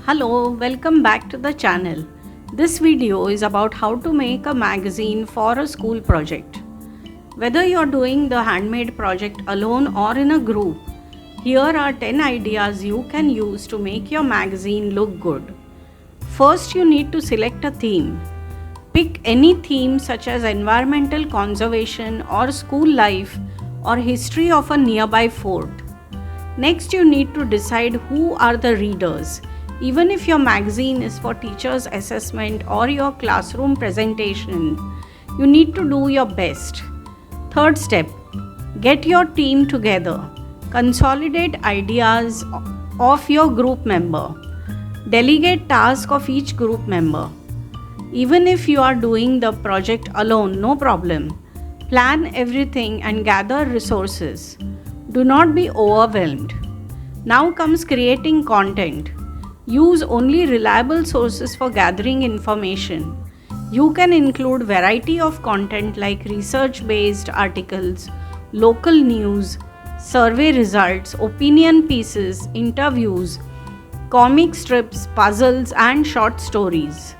Hello, welcome back to the channel. This video is about how to make a magazine for a school project. Whether you're doing the handmade project alone or in a group, here are 10 ideas you can use to make your magazine look good. First, you need to select a theme. Pick any theme such as environmental conservation or school life or history of a nearby fort. Next, you need to decide who are the readers. Even if your magazine is for teachers' assessment or your classroom presentation, you need to do your best. Third step, get your team together. Consolidate ideas of your group member. Delegate tasks of each group member. Even if you are doing the project alone, no problem. Plan everything and gather resources. Do not be overwhelmed. Now comes creating content. Use only reliable sources for gathering information. You can include variety of content like research-based articles, local news, survey results, opinion pieces, interviews, comic strips, puzzles, and short stories.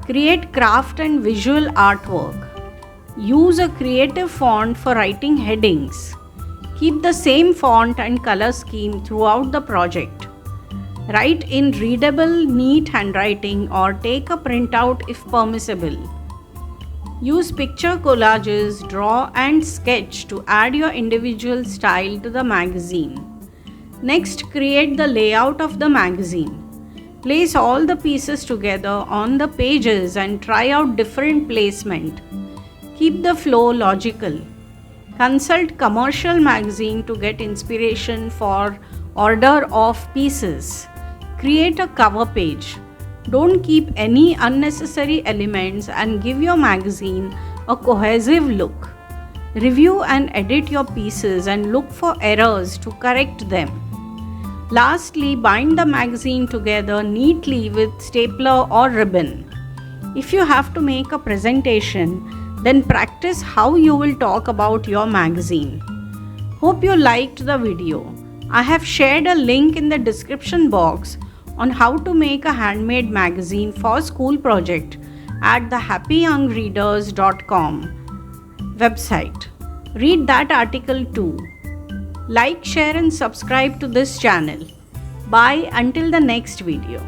Create craft and visual artwork. Use a creative font for writing headings. Keep the same font and color scheme throughout the project. Write in readable, neat handwriting or take a printout if permissible. Use picture collages, draw and sketch to add your individual style to the magazine. Next, create the layout of the magazine. Place all the pieces together on the pages and try out different placement. Keep the flow logical. Consult commercial magazine to get inspiration for order of pieces. Create a cover page. Don't keep any unnecessary elements and give your magazine a cohesive look. Review and edit your pieces and look for errors to correct them. Lastly, bind the magazine together neatly with stapler or ribbon. If you have to make a presentation, then practice how you will talk about your magazine. Hope you liked the video. I have shared a link in the description box on how to make a handmade magazine for school project at the happyyoungreaders.com website. Read that article too. Like, share and subscribe to this channel. Bye until the next video.